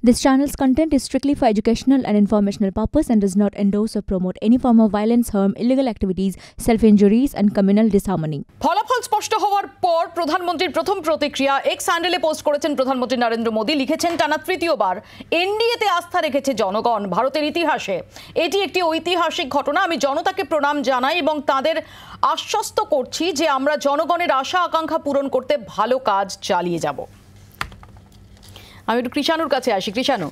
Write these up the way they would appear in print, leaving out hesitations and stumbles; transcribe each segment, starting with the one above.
This channel's content is strictly for educational and informational purpose and does not endorse or promote any form of violence, harm, illegal activities, self-injuries and communal disharmony. ফলাফল স্পষ্ট হওয়ার পর প্রধানমন্ত্রীর প্রথম প্রতিক্রিয়া x হ্যান্ডেলে post করেছেন প্রধানমন্ত্রী নরেন্দ্র মোদী। লিখেছেন, টানা তৃতীয়বার এনডিএতে আস্থা রেখেছে জনগণ। ভারতের ইতিহাসে এটি একটি ঐতিহাসিক ঘটনা। আমি জনতাকে প্রণাম জানাই এবং তাদের আশ্বস্ত করছি যে আমরা জনগণের আশা আকাঙ্ক্ষা পূরণ করতে ভালো কাজ চালিয়ে যাব। আমি একটু কৃষাণুর কাছে আসি। কৃষাণু,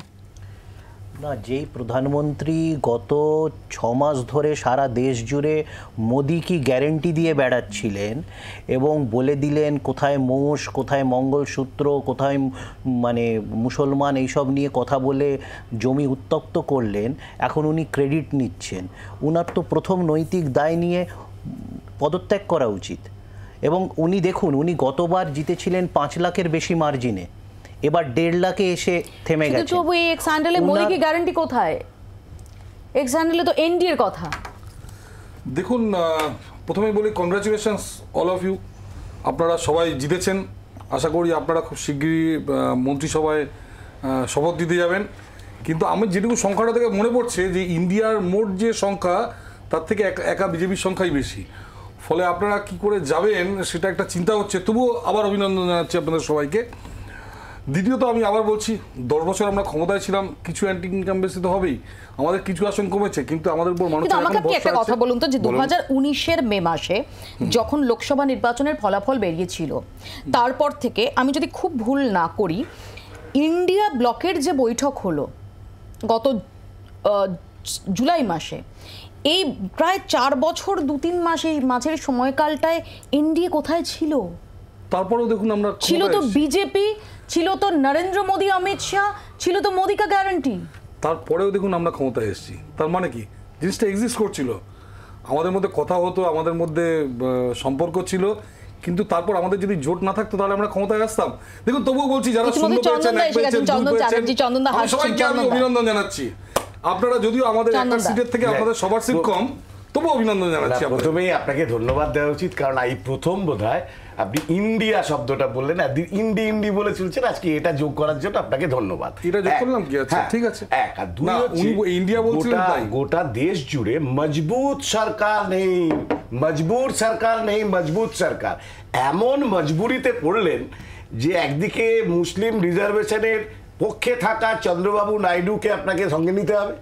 না, যেই প্রধানমন্ত্রী গত 6 মাস ধরে সারা দেশ জুড়ে মোদি কি গ্যারেন্টি দিয়ে বেড়াচ্ছিলেন এবং বলে দিলেন কোথায় মোষ, কোথায় মঙ্গলসূত্র, কোথায় মানে মুসলমান, এইসব নিয়ে কথা বলে জমি উত্তপ্ত করলেন, এখন উনি ক্রেডিট নিচ্ছেন। উনার তো প্রথম নৈতিক দায় নিয়ে পদত্যাগ করা উচিত। এবং উনি দেখুন, উনি গতবার জিতেছিলেন 5 লাখের বেশি মার্জিনে, এবার 1.5 লাখে এসে থেমে গেছে। কিন্তু ওই এক্স হ্যান্ডেলে মোদি কি গ্যারান্টি কোথায়? এক্স হ্যান্ডেলে তো এনডিএর কথা। দেখুন, প্রথমেই বলি কংগ্রাচুলেশনস অল অফ ইউ, আপনারা সবাই জিতেছেন। আশা করি আপনারা খুব শিগগিরই মন্ত্রিসভায় শপথ দিতে যাবেন। কিন্তু আমি যেটুকু সংখ্যাটা থেকে মনে পড়ছে যে ইন্ডিয়ার মোট যে সংখ্যা তার থেকে একা বিজেপির সংখ্যাই বেশি। ফলে আপনারা কি করে যাবেন সেটা একটা চিন্তা হচ্ছে। তবুও আবার অভিনন্দন জানাচ্ছি আপনাদের সবাইকে। দ্বিতীয়ত আমি আবার বলছি, 10 বছর আমরা ক্ষমতায় ছিলাম, কিছু অ্যান্টি ইনকামবেন্সি তো হবেই, আমাদের কিছু আসন কমেছে, কিন্তু আমাদের উপর মানুষ। আমাকে আপনি একটা কথা বলুন তো, যে 2019-এর মে মাসে যখন লোকসভা নির্বাচনের ফলাফল বেরিয়েছিল, তারপর থেকে আমি যদি খুব ভুল না করি, ইন্ডিয়া ব্লকের যে বৈঠক হলো গত জুলাই মাসে, এই প্রায় 4 বছর 2-3 মাস এই মাঝের সময়কালটায় এনডিএ কোথায় ছিল? তারপরেও দেখুন, আমরা ছিল তো বিজেপি, ছিল তো নরেন্দ্র মোদী, অমিত শাহ, ছিল তো মোদী কা গ্যারান্টি। তারপরেও দেখুন আমরা ক্ষমতায় এসেছি। তার মানে কি, জিনিসটা এক্সিস্ট করছিল, আমাদের মধ্যে কথা হতো, আমাদের মধ্যে সম্পর্ক ছিল, কিন্তু তারপর আমাদের যদি জোট না থাকতো তাহলে আমরা ক্ষমতায় আসতাম। দেখুন, তবুও বলছি, যারা শূন্য পেয়েছেন, এক পেয়েছেন, দুই পেয়েছেন, আমি সবাইকে আমি অভিনন্দন জানাচ্ছি। আপনারা যদিও আমাদের একটা সিটের থেকে আপনাদের সবার সিট কম, তবু অভিনন্দন জানাচ্ছি। প্রথমেই আপনাকে ধন্যবাদ দেওয়া উচিত, কারণ এই প্রথম বোধহয় আপনি ইন্ডিয়া শব্দটা বললেন, ইন্ডি বলে চলছেন, আজকে এটা যোগ করার জন্য আপনাকে ধন্যবাদ। এটা যোগ করলাম কি? আচ্ছা, ঠিক আছে। এক আর দুই হচ্ছে, ইন্ডিয়া বলছিলেন তাই গোটা দেশ জুড়ে মজবুত সরকার নেই, মজবুত সরকার, এমন মজবুরিতে পড়লেন যে একদিকে মুসলিম রিজার্ভেশনের পক্ষে থাকা চন্দ্রবাবু নাইডুকে আপনাকে সঙ্গে নিতে হবে,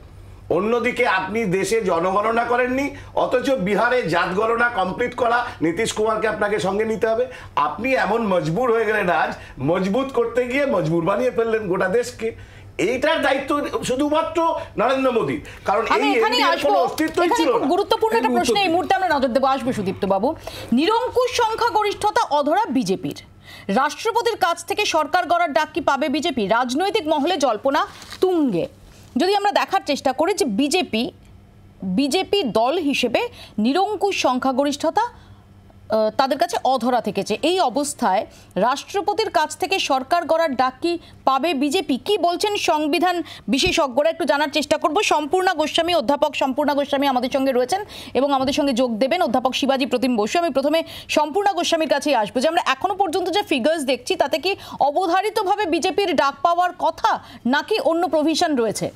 অন্যদিকে আপনি দেশে জনগণনা করেননি, অথচ বিহারে জাতগণনা কমপ্লিট করা নীতিশ কুমারকে আপনাকে সঙ্গে নিতে হবে। আপনি এমন মজবুর হয়ে গেলেন, আজ মজবুত করতে গিয়ে মজবুর বানিয়ে ফেললেন গোটা দেশকে। এইটার দায়িত্ব শুধুমাত্র নরেন্দ্র মোদী, কারণ গুরুত্বপূর্ণ একটা প্রশ্ন এই মুহূর্তে আমরা নজর দেবো। আসবে সুদীপ্ত বাবু। নিরঙ্কুশ সংখ্যাগরিষ্ঠতা অধরা বিজেপির, রাষ্ট্রপতির কাছ থেকে সরকার গড়ার ডাক কি পাবে বিজেপি? রাজনৈতিক মহলে জল্পনা তুঙ্গে। যদি আমরা দেখার চেষ্টা করি যে বিজেপি দল হিসেবে নিরঙ্কুশ সংখ্যাগরিষ্ঠতা তাদের কাছে অধরা থেকেছে, এই অবস্থায় রাষ্ট্রপতির কাছ থেকে সরকার গড়ার ডাক কি পাবে বিজেপি? কি বলছেন সংবিধান বিশেষজ্ঞরা, একটু জানার চেষ্টা করব। অধ্যাপক সম্পূর্ণা গোস্বামী আমাদের সঙ্গে রয়েছেন এবং আমাদের সঙ্গে যোগ দেবেন অধ্যাপক শিবাজি প্রতিম বসু। আমি প্রথমে সম্পূর্ণা গোস্বামীর কাছেই আসবো, যে আমরা এখনো পর্যন্ত যে ফিগার্স দেখছি তাতে কি অবধারিতভাবে বিজেপির ডাক পাওয়ার কথা, নাকি অন্য প্রভিশন রয়েছে?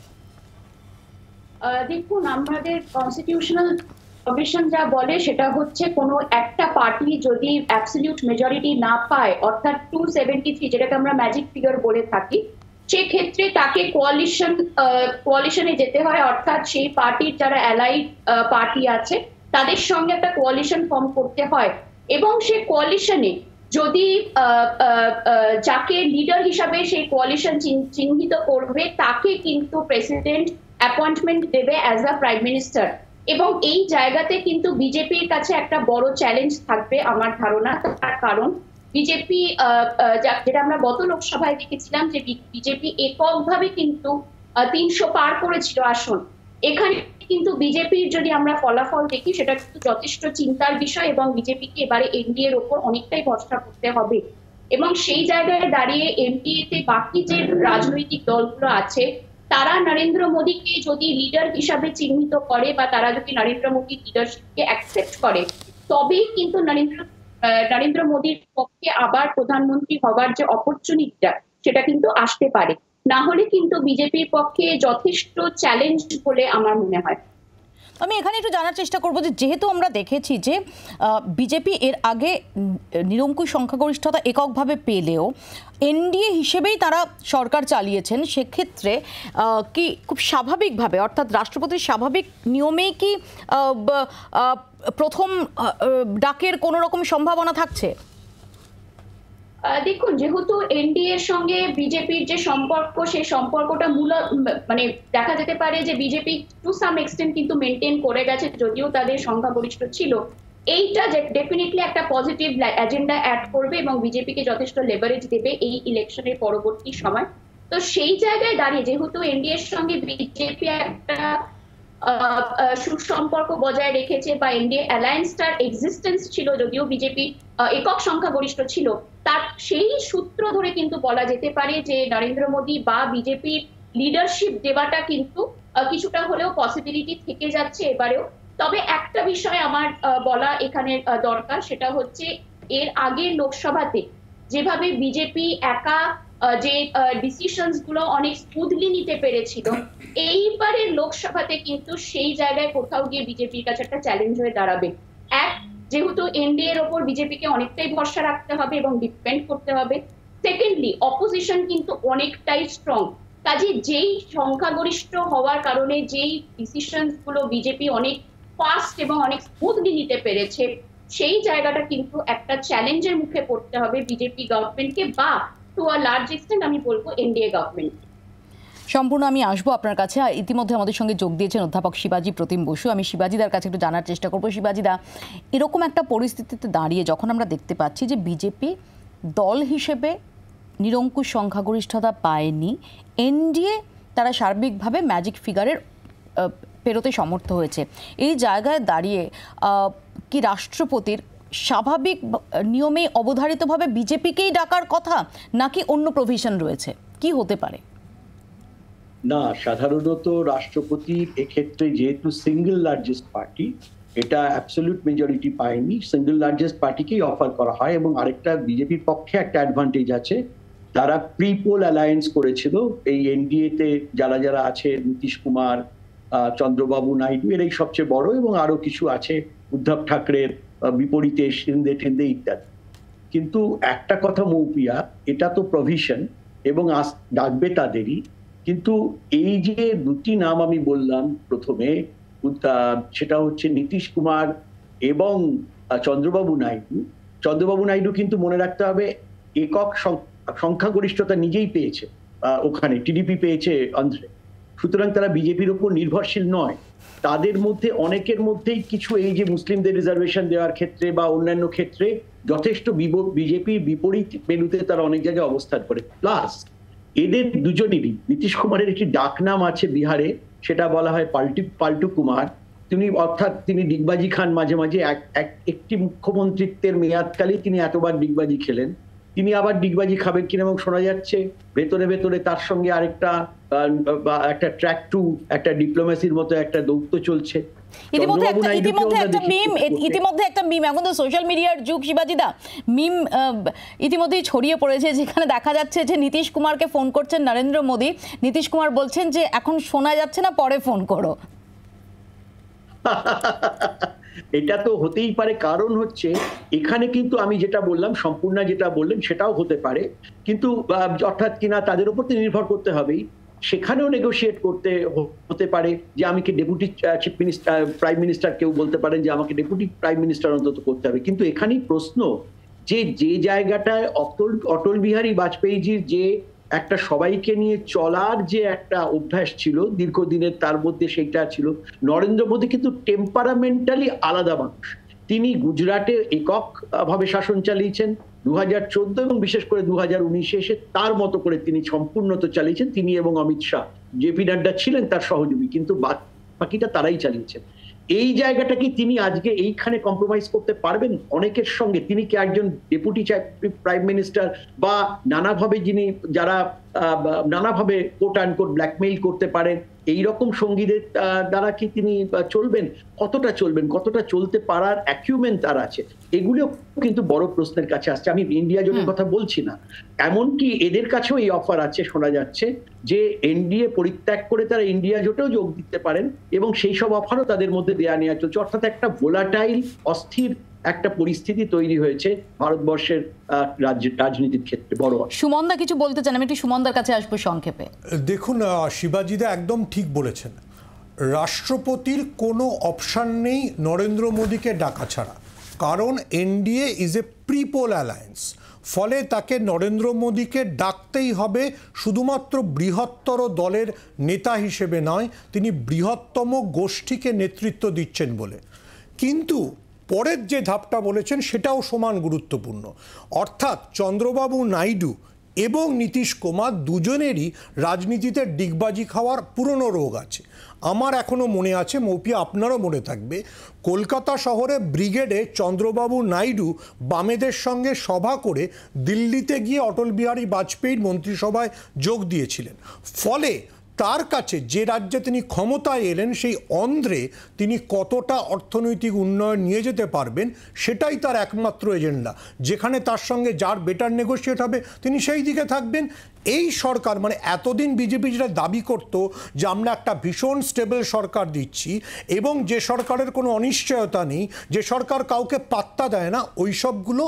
দেখুন, আমাদের কনস্টিটিউশনাল কমিশন যা বলে সেটা হচ্ছে, কোনো একটা পার্টি যদি অ্যাবসলিউট মেজরিটি না পায়, অর্থাৎ 273 যেটাকে আমরা ম্যাজিক ফিগার বলে থাকি, সেক্ষেত্রে তাকে কোয়ালিশনে যেতে হয়। অর্থাৎ সেই পার্টির যারা অ্যালাইড পার্টি আছে তাদের সঙ্গে একটা কোয়ালিশন ফর্ম করতে হয়, এবং সেই কোয়ালিশনে যদি যাকে লিডার হিসাবে সেই কোয়ালিশন চিহ্নিত করবে তাকে কিন্তু প্রেসিডেন্ট অ্যাপয়েন্টমেন্ট দেবে অ্যাজ আ প্রাইম মিনিস্টার। এবং এই জায়গাতে কিন্তু বিজেপির কাছে একটা বড় চ্যালেঞ্জ থাকবে আমার ধারণা। তার কারণ বিজেপি, যেটা আমরা গত লোকসভায় দেখেছিলাম, যে বিজেপি এককভাবে কিন্তু 300 পার করেছিল আসন। এখানে কিন্তু বিজেপির যদি আমরা ফলাফল দেখি, সেটা কিন্তু যথেষ্ট চিন্তার বিষয়, এবং বিজেপিকে এবারে এনডিএর ওপর অনেকটাই ভরসা করতে হবে। এবং সেই জায়গায় দাঁড়িয়ে এনডিএতে বাকি যে রাজনৈতিক দলগুলো আছে, তারা নরেন্দ্র মোদীকে যদি লিডার হিসাবে চিহ্নিত করে, বা তারা যদি নরেন্দ্র মোদীর লিডারশিপকে অ্যাকসেপ্ট করে, তবেই কিন্তু নরেন্দ্র মোদীর পক্ষে আবার প্রধানমন্ত্রী হবার যে অপরচুনিটিটা, সেটা কিন্তু আসতে পারে। না হলে কিন্তু বিজেপির পক্ষে যথেষ্ট চ্যালেঞ্জ বলে আমার মনে হয়। আমি এখানে একটু জানার চেষ্টা করবো যে যেহেতু আমরা দেখেছি যে বিজেপি এর আগে নিরঙ্কুশ সংখ্যাগরিষ্ঠতা এককভাবে পেলেও এনডিএ হিসেবেই তারা সরকার চালিয়েছেন, সেক্ষেত্রে কি খুব স্বাভাবিকভাবে অর্থাৎ রাষ্ট্রপতির স্বাভাবিক নিয়মেই কি প্রথম ডাকের কোনো রকম সম্ভাবনা থাকছে? দেখুন, যেহেতু এনডিএ এর সঙ্গে বিজেপির যে সম্পর্ক, সেই সম্পর্কটা মানে দেখা যেতে পারে যে বিজেপি টু সাম এক্সটেন্ট কিন্তু মেনটেন করে গেছে, যদিও তাদের সংখ্যাগরিষ্ঠ ছিল। এইটা ডেফিনেটলি একটা পজিটিভ এজেন্ডা অ্যাড করবে এবং বিজেপিকে যথেষ্ট লেভারেজ দেবে এই ইলেকশনের পরবর্তী সময়। তো সেই জায়গায় দাঁড়িয়ে যেহেতু এনডিএ এর সঙ্গে বিজেপি একটা সুসম্পর্ক বজায় রেখেছে বা এনডিএ অ্যালায়েন্সটার এক্সিস্টেন্স ছিল, যদিও বিজেপি একক সংখ্যাগরিষ্ঠ ছিল, তার সেই সূত্র ধরে কিন্তু বলা যেতে পারে যে নরেন্দ্র মোদী বা বিজেপির লিডারশিপ দেওয়াটা কিন্তু কিছুটা হলেও পসিবিলিটি থেকে যাচ্ছে এবারেও। তবে একটা বিষয় আমার বলা এখানে দরকার, সেটা হচ্ছে এর আগে লোকসভাতে যেভাবে বিজেপি একা যে ডিসিশনস গুলো অনেক স্মুথলি নিতে পেরেছিল, এইবারের লোকসভাতে কিন্তু সেই জায়গায় কোথাও গিয়ে বিজেপির কাছে একটা চ্যালেঞ্জ হয়ে দাঁড়াবে। এক, যেহেতু এনডিএ এর ওপর বিজেপিকে অনেকটাই ভরসা রাখতে হবে এবং ডিপেন্ড করতে হবে। সেকেন্ডলি, অপোজিশন কিন্তু অনেকটাই স্ট্রং, কাজে যেই সংখ্যাগরিষ্ঠ হওয়ার কারণে যেই ডিসিশনস গুলো বিজেপি অনেক ফাস্ট এবং অনেক স্মুথলি নিতে পেরেছে, সেই জায়গাটা কিন্তু একটা চ্যালেঞ্জের মুখে পড়তে হবে বিজেপি গভর্নমেন্টকে বা টু আ লার্জ এক্সটেন্ট আমি বলবো এনডিএ গভর্নমেন্ট। সম্পূর্ণ আমি আসবো আপনার কাছে। ইতিমধ্যে আমাদের সঙ্গে যোগ দিয়েছেন অধ্যাপক শিবাজী প্রতিম বসু। আমি শিবাজীদার কাছে একটু জানার চেষ্টা করবো। শিবাজীদা, এরকম একটা পরিস্থিতিতে দাঁড়িয়ে যখন আমরা দেখতে পাচ্ছি যে বিজেপি দল হিসেবে নিরঙ্কুশ সংখ্যাগরিষ্ঠতা পায়নি, এনডিএ তারা সার্বিকভাবে ম্যাজিক ফিগারের পেরোতে সমর্থ হয়েছে, এই জায়গায় দাঁড়িয়ে কি রাষ্ট্রপতির স্বাভাবিক নিয়মে অবধারিতভাবে বিজেপিকেই ডাকার কথা, নাকি অন্য প্রভিশন রয়েছে? কি হতে পারে? না, সাধারণত রাষ্ট্রপতির এক্ষেত্রে যেহেতু সিঙ্গেল লার্জেস্ট পার্টি, এটা অ্যাবসলিউট মেজরিটি পায়নি, সিঙ্গেল লার্জেস্ট পার্টিকেই অফার করা হয়। এবং আরেকটা বিজেপির পক্ষে একটা অ্যাডভান্টেজ আছে, তারা প্রিপোল অ্যালায়েন্স করেছিল এই এনডিএ তে যারা যারা আছে, নীতিশ কুমার, চন্দ্রবাবু নাইডু এরাই সবচেয়ে বড়, এবং আরো কিছু আছে উদ্ধব ঠাকরের বিপরীতে শিন্দে টিন্দে ইত্যাদি। কিন্তু একটা কথা মৌপিয়া, এটা তো প্রভিশন এবং ডাকবে তাদেরই। কিন্তু এই যে দুটি নাম আমি বললাম প্রথমে, সেটা হচ্ছে নীতিশ কুমার এবং চন্দ্রবাবু নাইডু। চন্দ্রবাবু নাইডু কিন্তু মনে রাখতে হবে একক সংখ্যাগরিষ্ঠতা নিজেই পেয়েছে, ওখানে টিডিপি পেয়েছে অন্ধ্রে, সুতরাং তারা বিজেপির উপর নির্ভরশীল নয়। তাদের মধ্যে অনেকের মধ্যেই কিছু এই যে মুসলিমদের রিজার্ভেশন দেওয়ার ক্ষেত্রে বা অন্যান্য ক্ষেত্রে যথেষ্ট বিজেপির বিপরীত মেরুতে তারা অনেক জায়গায় অবস্থান করে। প্লাস এদের দুজনেরই, নীতিশ কুমারের একটি ডাকনাম আছে বিহারে, সেটা বলা হয় পাল্টু কুমার। তিনি ডিগবাজি খান মাঝে মাঝে, একটি মুখ্যমন্ত্রিত্বের মেয়াদকালে তিনি এতবার ডিগবাজি খেলেন। তিনি আবার ডিগবাজি খাবেন কিনা এবং শোনা যাচ্ছে ভেতরে ভেতরে তার সঙ্গে আরেকটা একটা ট্র্যাক টু একটা ডিপ্লোমেসির মতো একটা দৌত্য চলছে। ইতিমধ্যে একটা মিম, এখন তো সোশ্যাল মিডিয়ার যুগ শিবাজীদা, মিম ইতিমধ্যেই ছড়িয়ে পড়েছে, যেখানে দেখা যাচ্ছে যে নীতিশ কুমারকে ফোন করছেন নরেন্দ্র মোদী, নীতিশ কুমার বলছেন যে এখন শোনা যাচ্ছে না, পরে ফোন করো। এটা তো হতেই পারে, কারণ হচ্ছে এখানে কিন্তু আমি যেটা বললাম, সম্পূর্ণ যেটা বললেন সেটাও হতে পারে, কিন্তু অর্থাৎ কিনা তাদের উপর তো নির্ভর করতে হবেই। সেখানেও নেগোশিয়েট হতে পারে যে আমি কি deputy chief minister, prime minister কেউ বলতে পারেন যে আমাকে ডেপুটি প্রাইম মিনিস্টার অন্তত করতে হবে। কিন্তু এখানেই প্রশ্ন যে জায়গাটায় অটল বিহারী বাজপেয়ীজির যে একটা সবাইকে নিয়ে চলার যে একটা অভ্যাস ছিল দীর্ঘদিনের, তার মধ্যে সেইটা ছিল। নরেন্দ্র মোদী কিন্তু টেম্পারামেন্টালি আলাদা মানুষ। তিনি গুজরাটে একক ভাবে শাসন চালিয়েছেন 2014 এবং বিশেষ করে 2019 এসে তার মতো করে তিনি সম্পূর্ণত চালিয়েছেন। তিনি এবং অমিত শাহ, জেপি নাড্ডা ছিলেন তার সহযোগী, কিন্তু বাকিটা তারাই চালিয়েছেন। এই জায়গাটা কি তিনি আজকে এইখানে কম্প্রোমাইজ করতে পারবেন অনেকের সঙ্গে? তিনি কি একজন ডেপুটি প্রাইম মিনিস্টার বা নানাভাবে যিনি যারা নানাভাবে কোট অ্যান্ড কোট ব্ল্যাকমেইল করতে পারেন, এইরকম সঙ্গীদের দ্বারা কি তিনি চলবেন? কতটা চলতে পারার অ্যাকিউমেন্ট তার আছে? এগুলো কিন্তু বড় প্রশ্নের কাছে আসছে। আমি ইন্ডিয়া জোটের কথা বলছি না, এমনকি এদের কাছেও এই অফার আছে, শোনা যাচ্ছে যে এনডিএ পরিত্যাগ করে তারা ইন্ডিয়া জোটেও যোগ দিতে পারেন, এবং সেই সব অফারও তাদের মধ্যে দেয়া নেওয়া চলছে। অর্থাৎ একটা ভোলাটাইল, অস্থির একটা পরিস্থিতি তৈরি হয়েছে ভারতবর্ষের রাজনীতির ক্ষেত্রে। বড় সুমনদা কিছু বলতে চান? আমি একটু সুমনদার কাছে আসবো সংক্ষেপে। দেখুন, শিবাজিদা একদম ঠিক বলেছেন। রাষ্ট্রপতির কোনো অপশান নেই নরেন্দ্র মোদীকে ডাকা ছাড়া, কারণ NDA is a pre-poll alliance. ফলে তাকে নরেন্দ্র মোদীকে ডাকতেই হবে, শুধুমাত্র বৃহত্তর দলের নেতা হিসেবে নয়, তিনি বৃহত্তম গোষ্ঠীকে নেতৃত্ব দিচ্ছেন বলে। কিন্তু পরের যে ধাপটা বলেছেন সেটাও সমান গুরুত্বপূর্ণ, অর্থাৎ চন্দ্রবাবু নাইডু এবং নীতিশ কুমার দুজনেরই রাজনীতিতে ডিগবাজি খাওয়ার পুরনো রোগ আছে। আমার এখনও মনে আছে, মৌপিয়া আপনারও মনে থাকবে, কলকাতা শহরে ব্রিগেডে চন্দ্রবাবু নাইডু বামেদের সঙ্গে সভা করে দিল্লিতে গিয়ে অটল বিহারী বাজপেয়ীর মন্ত্রিসভায় যোগ দিয়েছিলেন। ফলে তার কাছে যে রাজ্যে তিনি ক্ষমতায় এলেন সেই অন্ধ্রে তিনি কতটা অর্থনৈতিক উন্নয়ন নিয়ে যেতে পারবেন সেটাই তার একমাত্র এজেন্ডা। যেখানে তার সঙ্গে যার বেটার নেগোশিয়েট হবে তিনি সেই দিকে থাকবেন। এই সরকার, মানে এতদিন বিজেপি যেটা দাবি করত যে আমরা একটা ভীষণ স্টেবল সরকার দিচ্ছি এবং যে সরকারের কোনো অনিশ্চয়তা নেই, যে সরকার কাউকে পাত্তা দেয় না, ওই সবগুলো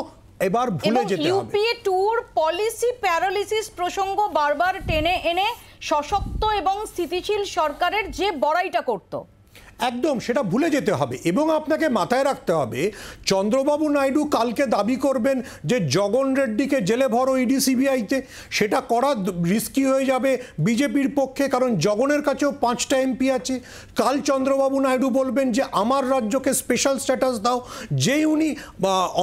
এবার ভুলে যেতে হবে। ইউপিএ ট্যুর পলিসি প্যারালিসিস প্রসঙ্গ বারবার টেনে এনে সশক্ত এবং স্থিতিশীল সরকারের যে বড়াইটা করত, একদম সেটা ভুলে যেতে হবে। এবং আপনাকে মাথায় রাখতে হবে, চন্দ্রবাবু নাইডু কালকে দাবি করবেন যে জগন রেড্ডিকে জেলে ভরো ইডি সিবিআইতে, সেটা করা রিস্কি হয়ে যাবে বিজেপির পক্ষে, কারণ জগনের কাছেও 5টা এমপি আছে। কাল চন্দ্রবাবু নাইডু বলবেন যে আমার রাজ্যকে স্পেশাল স্ট্যাটাস দাও, যেই উনি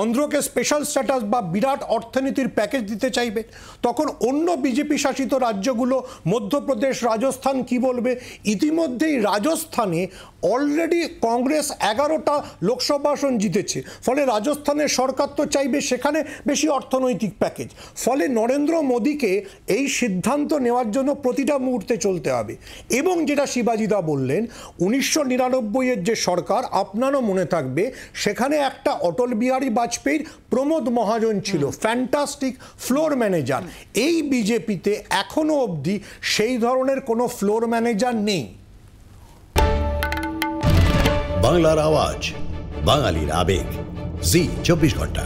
অন্ধ্রকে স্পেশাল স্ট্যাটাস বা বিরাট অর্থনীতির প্যাকেজ দিতে চাইবে, তখন অন্য বিজেপি শাসিত রাজ্যগুলো মধ্যপ্রদেশ, রাজস্থান কি বলবে? ইতিমধ্যেই রাজস্থানে অলরেডি কংগ্রেস 11টা লোকসভা আসন জিতেছে। ফলে রাজস্থানের সরকার তো চাইবে সেখানে বেশি অর্থনৈতিক প্যাকেজ। ফলে নরেন্দ্র মোদীকে এই সিদ্ধান্ত নেওয়ার জন্য প্রতিটা মুহূর্তে চলতে হবে। এবং যেটা শিবাজিদা বললেন, 1999-এর যে সরকার, আপনারও মনে থাকবে, সেখানে একটা অটল বিহারী বাজপেয়ীর প্রমোদ মহাজন ছিল, ফ্যান্টাস্টিক ফ্লোর ম্যানেজার। এই বিজেপিতে এখনো অবধি সেই ধরনের কোনো ফ্লোর ম্যানেজার নেই। বাংলার আওয়াজ, বাঙালির আবেগ, জি 24 ঘন্টা।